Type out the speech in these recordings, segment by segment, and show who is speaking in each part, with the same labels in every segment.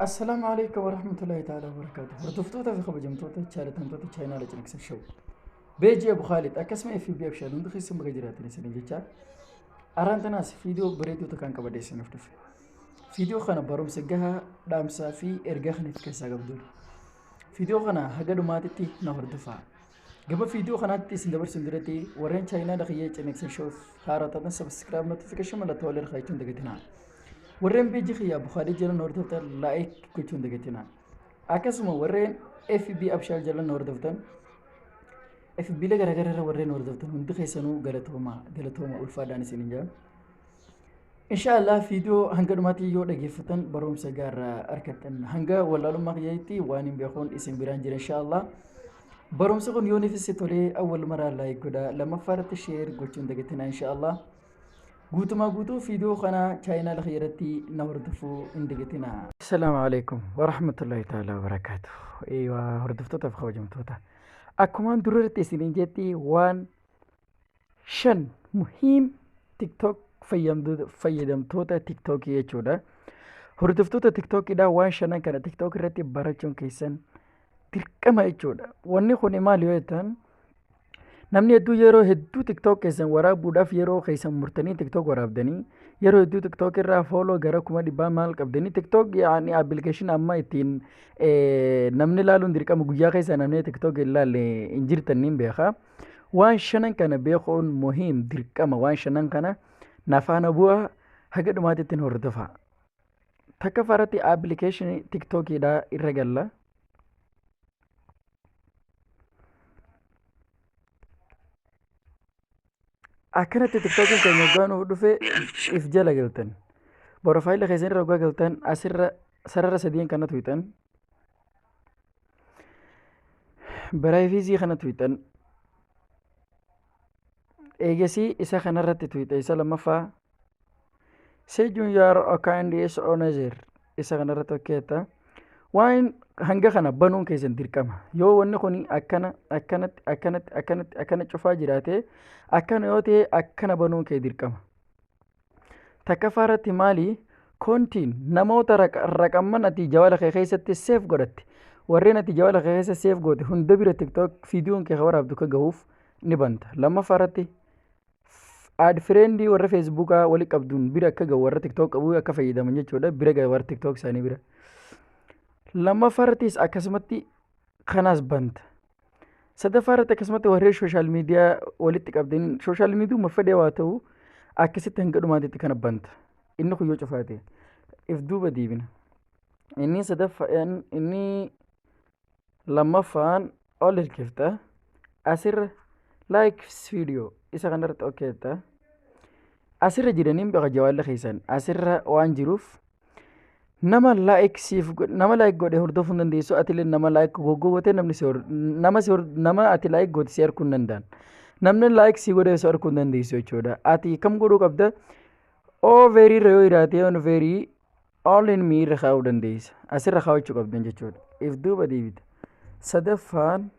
Speaker 1: السلام عليكم ورحمة الله تعالى وبركاته. هردفتوتا في خبجمتوتا تشارتمتوتا تشاينا لجنكس الشو. بيجي أبو خالد أكسمة في بيب شادون دخي سم بجرات نسين جتشا. أرانت ناس فيديو بريدو تكان كبدي سنفتف. فيديو خنا بروم سجها دامسا في إرجع خنيت كيسا قبدول. فيديو خنا هجدو ماتتي نهر دفاع. قبل فيديو خنا تي سندبر سندرتي ورين تشاينا دخية جنكس الشو. هارتنا سبسكرايب نوتيفيكيشن ملا تولر خايتون دقتنا. warreen beejii kiyyaa Bukhaarii jalan hordoftan laa'ik gochuun dagatina. Akkasuma warreen FB Abshaal jalan hordoftan FB lee garaagaraa irra warreen hordoftan hundi keessanuu galatooma ulfaadhaan isiniin jedhan. Inshaallah viidiyoo hanga dhumaatti yoo dhageeffatan barumsa gaarraa argattan hanga wallaalummaa kiyyaatti waan hin beekuun isin biraan jira inshaallah. Barumsa kun yoo nifisse tolee awwal maraa laayik godha lammaffaa irratti sheer gochuun dagatina inshaallah. guutuma guutuu fiidiyoo kana chaayinaa lafa irratti na hordofuu hin dagatina. Assalaamu alaykum wa rahmatullahi ta'ala wa barakatuh. Eewa hordoftoota fi kabajamtoota. Akkumaan duratti isiniin jetti waan shan muhiim TikTok fayyadamtoota TikTok jechuudha. Hordoftoota TikTokidha waan shanan kana TikTok irratti barachuun keessan dirqama jechuudha. Wanni kun maal yoo ta'an namni hedduu yeroo hedduu TikTok keessan waraabuudhaaf yeroo keessan murtanii TikTok waraabdanii yeroo hedduu TikTok irraa follow gara 100 maal qabdanii TikTok yaani application amma ittiin namni ilaaluun dirqama guyyaa keessa namni TikTok ilaalle hin jirtaniin beeka. Waan shanan kana beekuun muhiim dirqama waan shanan kana nafaana bu'a haga dhumaatti hordofa. Takka faratti application TikTokidha irra galla. Akkanatti TikTokiin keenya gaanuu dhufe if jala galtan. Borofaayila keessan irra waggaa galtan asirra sarara sadiin kana tuwitan. Biraayivizii kana tuwitan. Eegasii isa kanarratti tuwita isa lammaffaa. Sejuun yaar okaandis onazer isa kanarratti okkeeta. Waan hanga kana banuun keessan dirqama. Yoo wanni kun akkana cufaa jiraate akkana yoo ta'e akkana banuun kee dirqama. Takka faaratti maali? Koontiin namoota raqamman ati jawala kee keessatti seef godhatte. Warreen ati jawala kee keessa seef goote hunda bira TikTok viidiyoon kee waraabdu ka gahuuf ni banta. Lammaffaarratti ad friendii warra Facebookaa wali qabduun bira akka gahu warra TikTok qabu akka fayyadaman jechuudha. Bira gahu warra TikTok isaanii bira. Lammaffaarrattis akkasumatti kanas banta. Sadaffaarratti akkasumatti warreen sooshaal miidiyaa walitti qabdanii sooshaal miidiyuma fedhee waa ta'u akkasitti hanga dhumaatitti kana banta. Inni kun yoo cufaate if duuba deebina. Inni lammaffaan ol hirkifta. Asirra like video isa kanarratti okkeetta. Asirra jiraniin beeka jawalla keessan asirra waan jiruuf nama like godhe hordofuu dandeessu atilee nama like goggoote nama ati like goote si arguu danda'an namni like si godhe si arguu dandeessu jechuudha. Ati kam godhuu qabda overii yoo jiraate overii all in me irra kaa'uu dandeessa asirra kaa'achuu qabdan jechuudha. If duuba deebita sadaffaan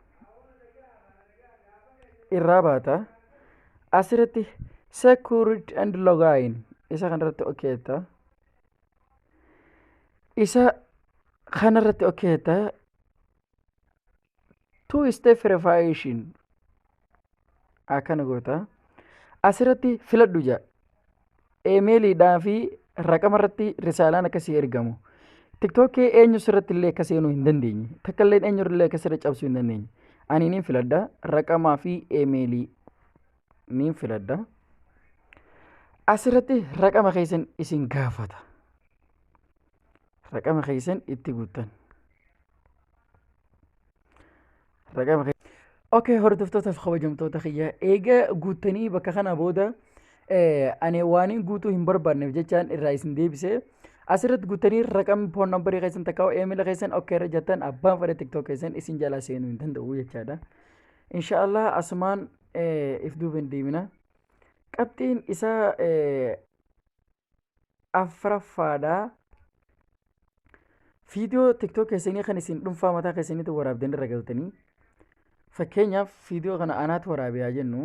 Speaker 1: irraa baata asirratti security and login isa kanarratti okkeetta. Isa kanarratti okkeetta. Two step verification akkana goota. Asirratti filadhu jaa. Emailiidhaa fi raqamarratti risaalaan akkasii ergamu. TikTok eenyu sirratti illee akka seenuu hin dandeenye. Takka illee eenyu illee akka sirra cabsuu hin dandeenye. Ani niin filadha. Raqamaa fi emailii niin filadha. Asirratti raqama keessan isin gaafata. Raqama keessan itti guutan. Okay, hordoftoota fi kabajamtoota kiyya eega guutanii bakka kana booda ani waan guutuu hin barbaanneef jechaan irraa isin deebise. Asirratti guutanii raqamni phone number keessan takka email keessan okay irra jettan abbaan fedhe TikTok keessan isin jalaa seenuu hin danda'u jechaadha. Inshaallah asumaan if duuba hin deemina. Qabxiin isaa afuraffaadha. Viidiyoo TikTok keessanii kan isin dhuunfaa mataa keessaniitti waraabdan irra galtanii fakkeenyaaf viidiyoo kana anaatu waraabiyaa jennu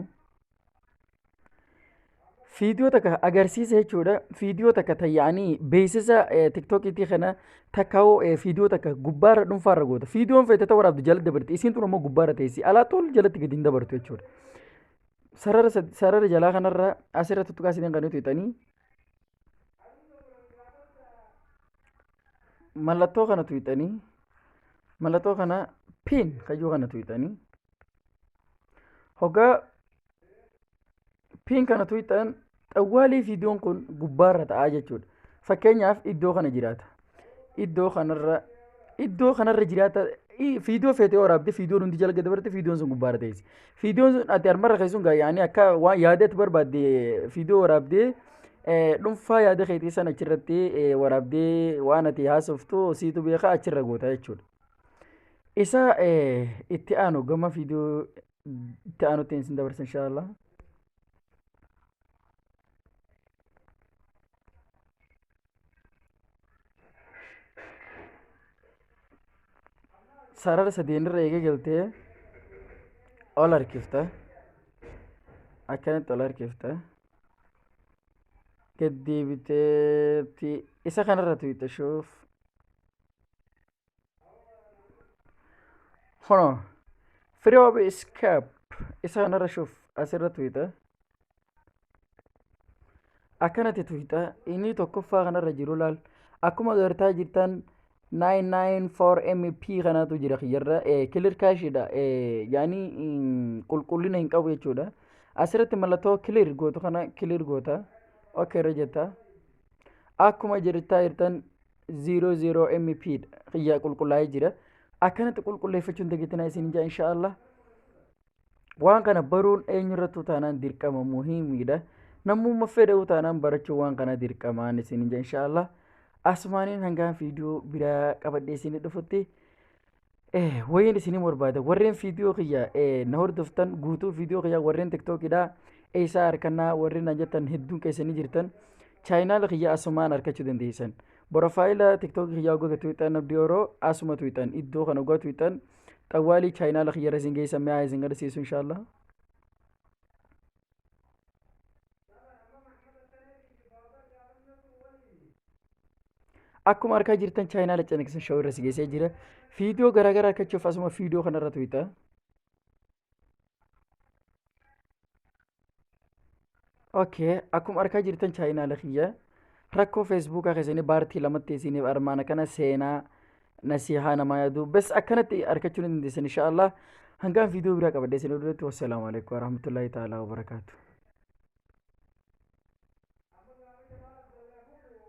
Speaker 1: fiidiyoo takka agarsiisa jechuudha. Fiidiyoo takka tayyaanii beeksisa tiktookiitii kana takkaa'uu fiidiyoo takka gubbaarra dhuunfaarra goota. Fiidiyoon feetata waraabdu jala dabarti. Isiin tun ammoo gubbaarra teessi. Alaa tol jalatti gadi hin dabartu jechuudha. Sarara jalaa kanarra asirra tuttuqaa isin kan hiixanii mallattoo kana hiixanii mallattoo kana piin kayyoo kana hiixanii hoggaa piin kana hiixan xawwaalii fiidiyoon kun gubbaarra ta'aa jechuudha. Fakkeenyaaf iddoo kana jiraata. Iddoo kanarra jiraata. Fiidiyoo feetee waraabdee fiidiyoon hundi jala gadi dabarte fiidiyoon sun gubbaarra teessi. Fiidiyoon sun ati harmarra keessuun yaani akka waan yaadeetti barbaadde fiidiyoo waraabdee dhuunfaa yaada keetii sana achirratti waraabdee waan ati haasoftu siitu beekaa achirra goota jechuudha. Isa itti aanu gama fiidiyoo itti aanutti isin dabarsa inshaallah. Sarara sadeenirra eegee galtee ol harkifta. Akkanatti ol harkifta. Gad deebiteetti isa kanarra tuuta shuuf. Hono free of escape isa kanarra shuuf asirra tuuta. Akkanatti tuuta inni tokkoffaa kanarra jiru laal akkuma agartaa jirtan 994 MP kanatu jira khiyyarra clear cache-dha yaani qulqullina hin qabu jechuudha. Asirratti mallattoo clear gootu kana clear goota. Okay irra jetta. Akkuma jirtaa jirtan 00 MP khiyya qulqullaa'ee jira. Akkanatti qulqulleeffachuun dagatana isin jaa inshaallah. Waan kana baruun eenyurrattu taanaan dirqama muhiimidha. Namummaa fedhuu taanaan barachuu waan kana dirqamaan isin jaa inshaallah. Asmaaniin hangaan fiidiyoo biraa qabadhee isin dhufutti wayiin isin barbaada warreen fiidiyoo kiyya na hordoftan guutuu fiidiyoo kiyya warreen tiktookidha isaa harkannaa warreen na jettan hedduun keessanii jirtan chaayinaala kiyya asumaan harkachuu dandeessan borofaayila tiktookii kiyya ogaa tuuxan abdii yeroo asuma tuuxan iddoo kana ogaa tuuxan xawwaalii chaayinaala kiyya isin geessan mi'aa isin agarsiisu inshaallah. Akkuma harkaa jirtan chaayinaala ciniqsan shawuu irra si geessee jira. Fiidiyoo garaagaraa harkachuuf asuma fiidiyoo kanarra tuuta. Okay, akkuma harkaa jirtan chaayinaala kiyya rakkoo feesbuukaa keessanii baartii lamatti isiniif armaana kana seenaa nasihaa namaa yaadu bes akkanatti harkachuu ni dandeessan inshaallah. Hangaan fiidiyoo biraa qabadhee isin duratti wassalaamu alaikum warahmatullahi ta'ala wabarakaatu.